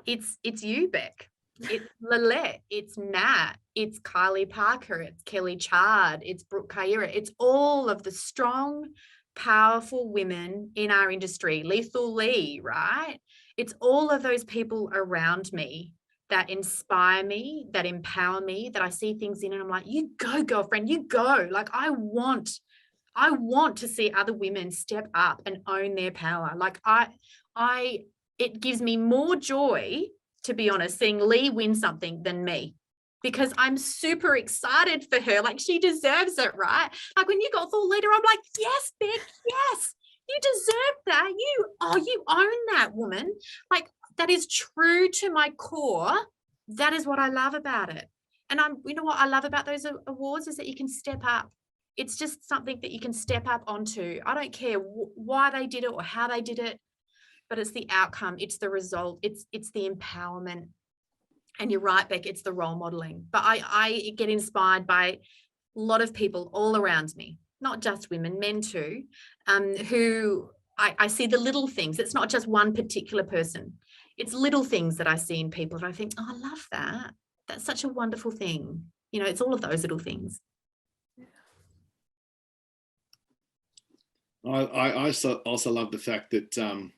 It's you, Beck. It's Lillette. It's Nat. It's Kylie Parker. It's Kelly Chard. It's Brooke Kaira. It's all of the strong, powerful women in our industry. Lethal Lee, right? It's all of those people around me that inspire me, that empower me, that I see things in and I'm like, you go, girlfriend, you go. Like I want I want to see other women step up and own their power. Like it gives me more joy, to be honest, seeing Lee win something than me, because I'm super excited for her. Like, she deserves it, right? Like, when you got thought leader, I'm like, yes, Beck, yes, you deserve that. You own that, woman. Like, that is true to my core. That is what I love about it. And you know what I love about those awards is that you can step up. It's just something that you can step up onto. I don't care why they did it or how they did it, but it's the outcome. It's the result. It's the empowerment. And you're right, Beck, it's the role modeling. But I get inspired by a lot of people all around me, not just women, men too, who I see the little things. It's not just one particular person. It's little things that I see in people and I think, oh, I love that. That's such a wonderful thing. You know, it's all of those little things. I also love the fact that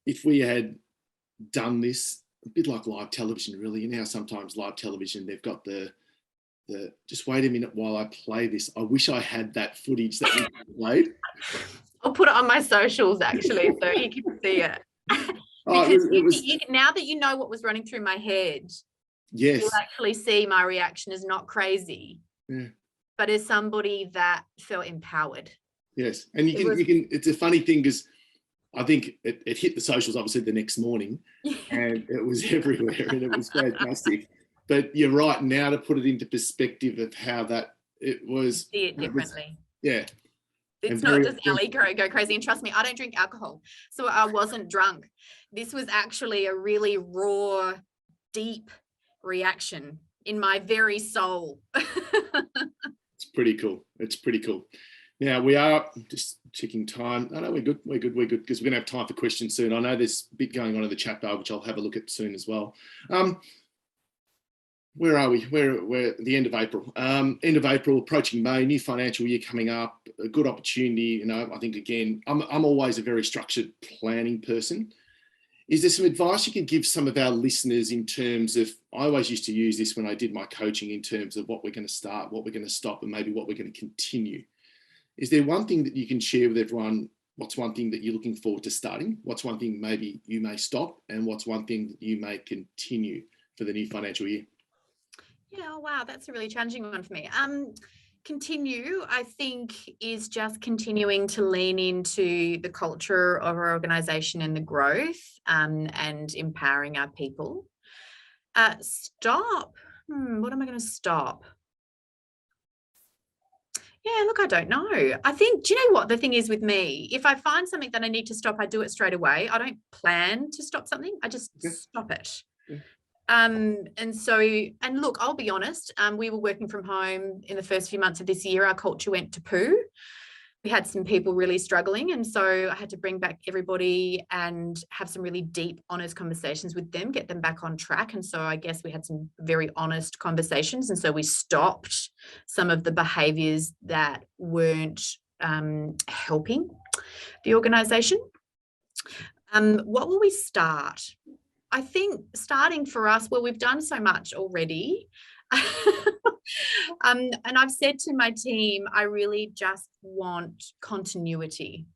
if we had done this, a bit like live television, really, you know how sometimes live television, they've got the just wait a minute while I play this. I wish I had that footage that we played. I'll put it on my socials, actually, so you can see it. Because now that you know what was running through my head, yes, you'll actually see my reaction is not crazy, but as somebody that felt empowered. Yes, and you can. It's a funny thing because I think it hit the socials obviously the next morning, and it was everywhere, and it was fantastic. But you're right, now to put it into perspective of how it was. See it differently. It's and not just Aly go crazy. And trust me, I don't drink alcohol, so I wasn't drunk. This was actually a really raw, deep reaction in my very soul. It's pretty cool. It's pretty cool. Now we are just checking time. No, we're good, because we're going to have time for questions soon. I know there's a bit going on in the chat bar, which I'll have a look at soon as well. Where are we? We're at the end of April. End of April, approaching May, new financial year coming up, a good opportunity. You know, I think, again, I'm always a very structured planning person. Is there some advice you can give some of our listeners in terms of, I always used to use this when I did my coaching, in terms of what we're going to start, what we're going to stop, and maybe what we're going to continue. Is there one thing that you can share with everyone? What's one thing that you're looking forward to starting? What's one thing maybe you may stop? And what's one thing that you may continue for the new financial year? Yeah, oh, wow, that's a really challenging one for me. Continue, I think, is just continuing to lean into the culture of our organisation and the growth, and empowering our people. Stop. What am I going to stop? Yeah, look, I don't know. I think, do you know what the thing is with me? If I find something that I need to stop, I do it straight away. I don't plan to stop something. I just stop it. And look, I'll be honest, we were working from home in the first few months of this year. Our culture went to poo. We had some people really struggling, and so I had to bring back everybody and have some really deep, honest conversations with them, get them back on track. And so I guess we had some very honest conversations, and so we stopped some of the behaviours that weren't helping the organisation. What will we start? I think starting for us, well, we've done so much already. And I've said to my team, I really just want continuity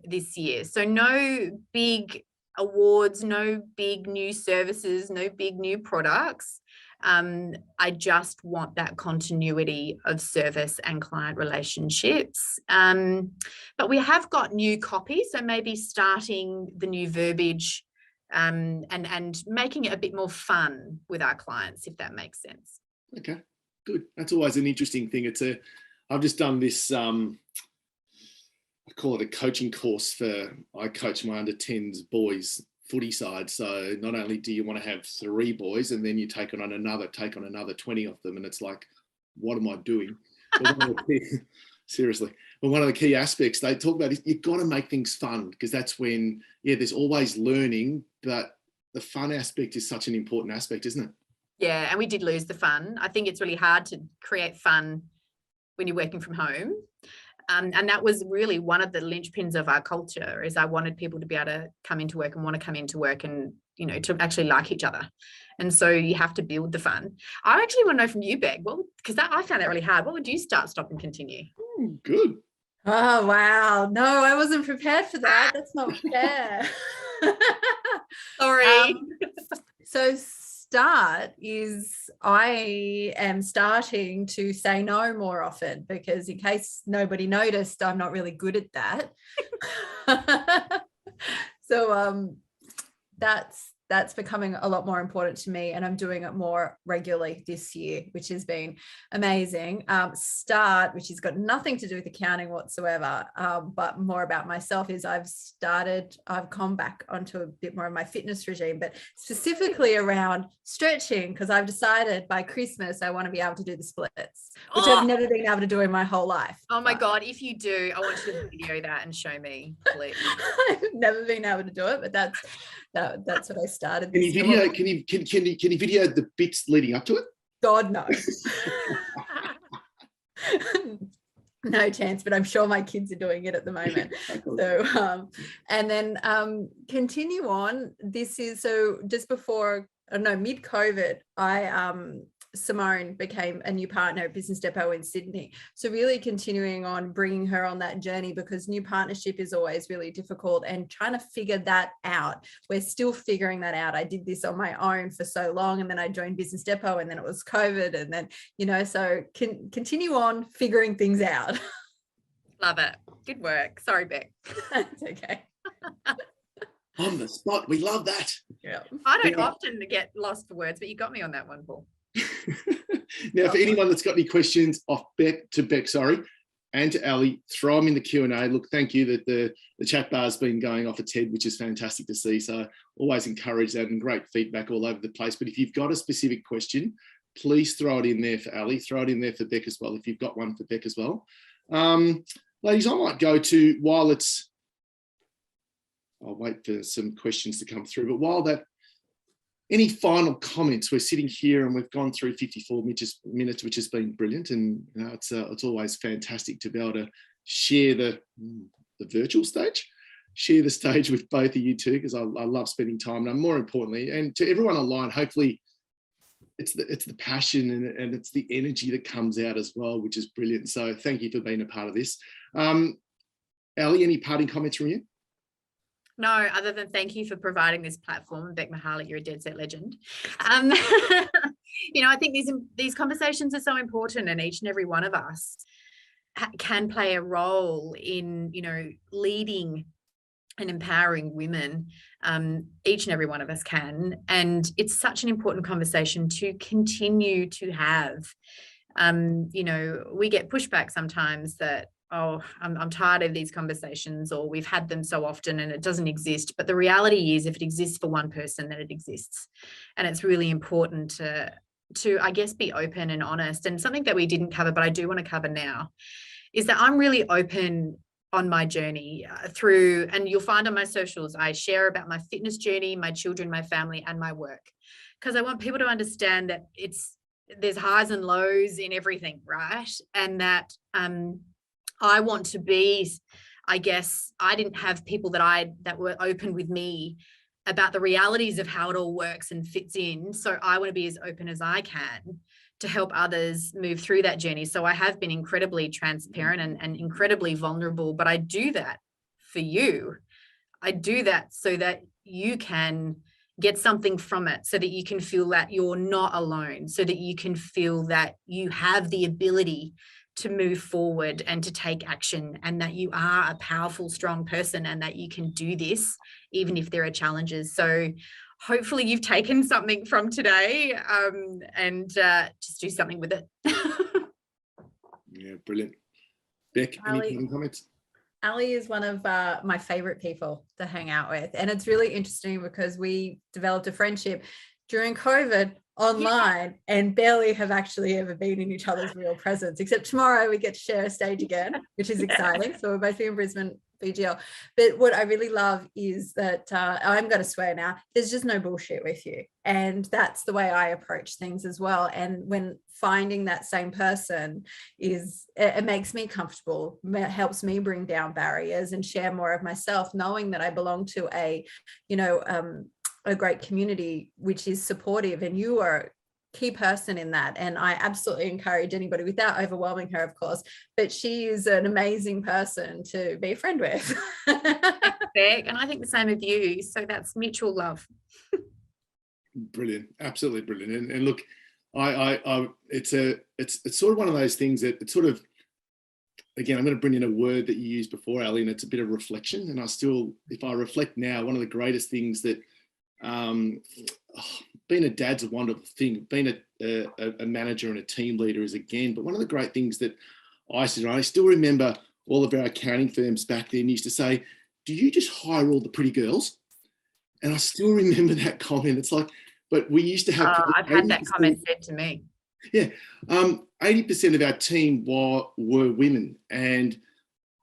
this year. So no big awards, no big new services, no big new products. I just want that continuity of service and client relationships. But we have got new copy, so maybe starting the new verbiage and making it a bit more fun with our clients, if that makes sense. Okay, good. That's always an interesting thing. I've just done this, I call it a coaching course I coach my under 10s boys footy side. So not only do you want to have 3 boys, and then you take on another 20 of them, and it's like, what am I doing? Seriously. But one of the key aspects they talk about is you've got to make things fun, because that's when, there's always learning, but the fun aspect is such an important aspect, isn't it? Yeah, and we did lose the fun. I think it's really hard to create fun when you're working from home. And that was really one of the linchpins of our culture, is I wanted people to be able to come into work and want to come into work and you know, to actually like each other. And so you have to build the fun. I actually want to know from you, Beck, well, because I found that really hard. What would you start, stop, and continue? Ooh, good. Oh, wow. No, I wasn't prepared for that. That's not fair. Sorry. So start is I am starting to say no more often, because in case nobody noticed, I'm not really good at that. So that's becoming a lot more important to me, and I'm doing it more regularly this year, which has been amazing. Start, which has got nothing to do with accounting whatsoever, but more about myself, is I've come back onto a bit more of my fitness regime, but specifically around stretching, because I've decided by Christmas I want to be able to do the splits, which I've never been able to do in my whole life. Oh my God, if you do, I want you to video that and show me, please. I've never been able to do it, but that's what I started. Can you video the bits leading up to it? God, no. No chance, but I'm sure my kids are doing it at the moment. So and then continue on. This is so just before, mid-COVID, Simone became a new partner at Business Depot in Sydney. So really continuing on bringing her on that journey, because new partnership is always really difficult and trying to figure that out. We're still figuring that out. I did this on my own for so long, and then I joined Business Depot, and then it was COVID, and then, so continue on figuring things out. Love it. Good work. Sorry, Beck. That's okay. On the spot. We love that. Yeah. I don't often get lost for words, but you got me on that one, Paul. Now, for anyone that's got any questions off Beck, and to Aly, throw them in the Q&A. Look, thank you that the chat bar's been going off its head, which is fantastic to see. So always encourage that, and great feedback all over the place. But if you've got a specific question, please throw it in there for Aly. Throw it in there for Beck as well, if you've got one for Beck as well. Ladies, I might go to, I'll wait for some questions to come through, but while that, any final comments? We're sitting here and we've gone through 54 minutes, which has been brilliant. And it's always fantastic to be able to share the virtual stage, share the stage with both of you too, because I love spending time. And more importantly, and to everyone online, hopefully it's the passion and it's the energy that comes out as well, which is brilliant. So thank you for being a part of this. Aly, any parting comments from you? No, other than thank you for providing this platform. Rebecca Mihalic, you're a dead set legend. I think these conversations are so important, and each and every one of us can play a role in, leading and empowering women. Each and every one of us can. And it's such an important conversation to continue to have. We get pushback sometimes that, I'm tired of these conversations, or we've had them so often and it doesn't exist. But the reality is, if it exists for one person, then it exists. And it's really important to I guess, be open and honest. And something that we didn't cover, but I do want to cover now, is that I'm really open on my journey through, and you'll find on my socials, I share about my fitness journey, my children, my family, and my work. Because I want people to understand that there's highs and lows in everything, right? And that, I want to be, I guess, I didn't have people that were open with me about the realities of how it all works and fits in. So I want to be as open as I can to help others move through that journey. So I have been incredibly transparent and incredibly vulnerable, but I do that for you. I do that so that you can get something from it, so that you can feel that you're not alone, so that you can feel that you have the ability to move forward and to take action, and that you are a powerful, strong person, and that you can do this even if there are challenges. So hopefully you've taken something from today, and just do something with it. Yeah, brilliant. Beck, any comments? Aly is one of my favorite people to hang out with. And it's really interesting because we developed a friendship during COVID online, and barely have actually ever been in each other's real presence, except tomorrow we get to share a stage again, which is exciting. So we're both in Brisbane BGL. But what I really love is that I'm going to swear now, there's just no bullshit with you. And that's the way I approach things as well. And when finding that same person it makes me comfortable, it helps me bring down barriers and share more of myself, knowing that I belong to a great community which is supportive, and you are a key person in that. And I absolutely encourage anybody, without overwhelming her, of course, but she is an amazing person to be a friend with. Beck, and I think the same of you. So that's mutual love. Brilliant, absolutely brilliant. And look, it's sort of one of those things that it's sort of, again, I'm going to bring in a word that you used before, Aly, and it's a bit of reflection. And I still, if I reflect now, one of the greatest things that being a dad's a wonderful thing. Being a manager and a team leader is again, but one of the great things that I still remember all of our accounting firms back then used to say, do you just hire all the pretty girls? And I still remember that comment. It's like, but we used to have. I've had that comment said to me. Yeah. 80% of our team were women, and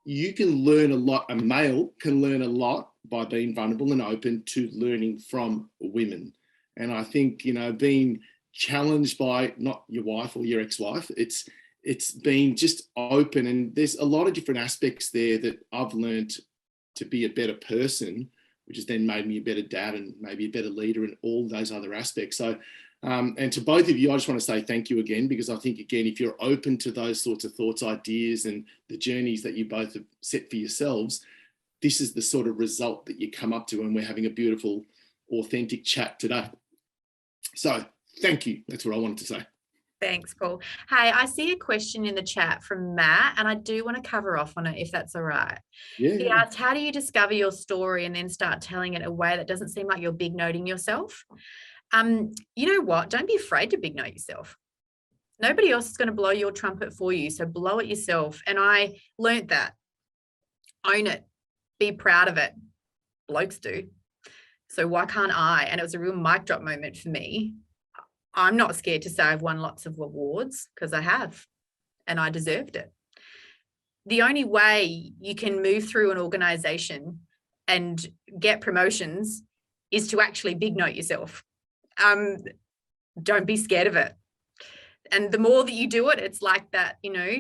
you can learn a lot. A male can learn a lot by being vulnerable and open to learning from women. And I think, being challenged by not your wife or your ex-wife, it's being just open. And there's a lot of different aspects there that I've learned to be a better person, which has then made me a better dad and maybe a better leader and all those other aspects. So, and to both of you, I just want to say thank you again, because I think, again, if you're open to those sorts of thoughts, ideas, and the journeys that you both have set for yourselves, this is the sort of result that you come up to, and we're having a beautiful, authentic chat today. So thank you. That's what I wanted to say. Thanks, Paul. Hey, I see a question in the chat from Matt, and I do want to cover off on it, if that's all right. Yeah. He asked, how do you discover your story and then start telling it in a way that doesn't seem like you're big noting yourself? You know what? Don't be afraid to big note yourself. Nobody else is going to blow your trumpet for you, so blow it yourself. And I learnt that. Own it. Be proud of it. Blokes do. So why can't I? And it was a real mic drop moment for me. I'm not scared to say I've won lots of awards, because I have, and I deserved it. The only way you can move through an organization and get promotions is to actually big note yourself. Don't be scared of it. And the more that you do it, it's like that,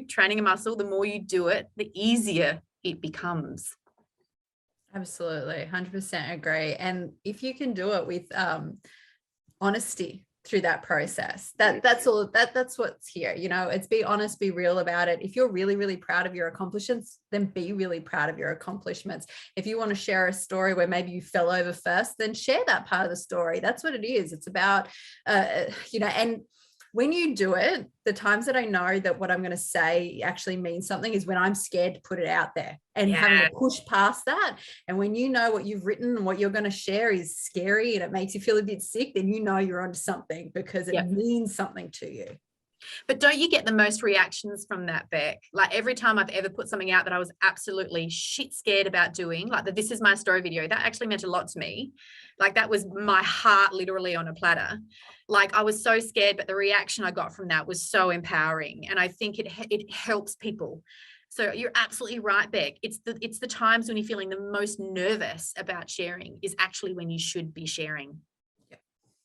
training a muscle, the more you do it, the easier it becomes. Absolutely. 100% agree. And if you can do it with honesty through that process, that's what's here. It's be honest, be real about it. If you're really, really proud of your accomplishments, then be really proud of your accomplishments. If you want to share a story where maybe you fell over first, then share that part of the story. That's what it is. It's about, and when you do it, the times that I know that what I'm going to say actually means something is when I'm scared to put it out there and having to push past that. And when you know what you've written and what you're going to share is scary and it makes you feel a bit sick, then you know you're onto something, because it means something to you. But don't you get the most reactions from that, Beck? Like every time I've ever put something out that I was absolutely shit scared about doing, like the This Is My Story video, that actually meant a lot to me. Like that was my heart literally on a platter. Like I was so scared, but the reaction I got from that was so empowering. And I think it helps people. So you're absolutely right, Beck. It's the times when you're feeling the most nervous about sharing is actually when you should be sharing.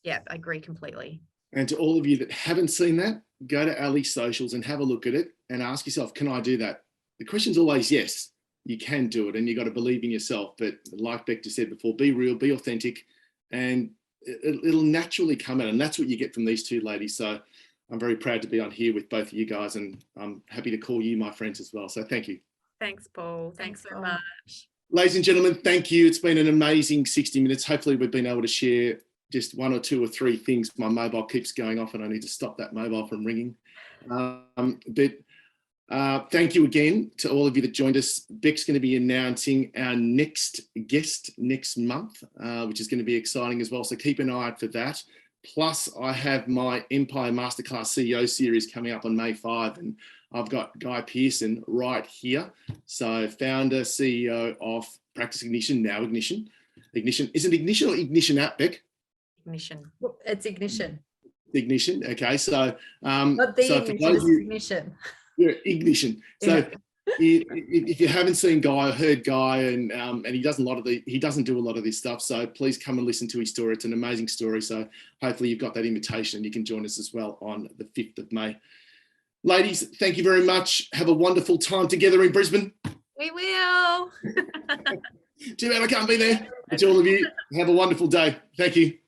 Yeah, I agree completely. And to all of you that haven't seen that, go to Aly's socials and have a look at it and ask yourself, can I do that? The question's always yes, you can do it, and you've got to believe in yourself. But like Beck just said before, be real, be authentic, and it'll naturally come out. And that's what you get from these two ladies. So I'm very proud to be on here with both of you guys, and I'm happy to call you my friends as well. So thank you. Thanks, Paul. Thanks so much. Ladies and gentlemen, thank you. It's been an amazing 60 minutes. Hopefully we've been able to share just one or two or three things. My mobile keeps going off and I need to stop that mobile from ringing. Thank you again to all of you that joined us. Beck's going to be announcing our next guest next month, which is going to be exciting as well. So keep an eye out for that. Plus, I have my Empire Masterclass CEO series coming up on May 5, and I've got Guy Pearson right here. So founder, CEO of Practice Ignition, now Ignition. Ignition. Is it Ignition or Ignition app, Beck? Ignition. It's Ignition. Ignition. Okay. So, not the so Ignition, it's Ignition. Yeah, Ignition. So if you haven't seen Guy or heard Guy, and he doesn't do a lot of this stuff, so please come and listen to his story. It's an amazing story. So hopefully you've got that invitation and you can join us as well on the 5th of May. Ladies, thank you very much. Have a wonderful time together in Brisbane. We will. Too bad I can't be there. To all of you, Have a wonderful day. Thank you.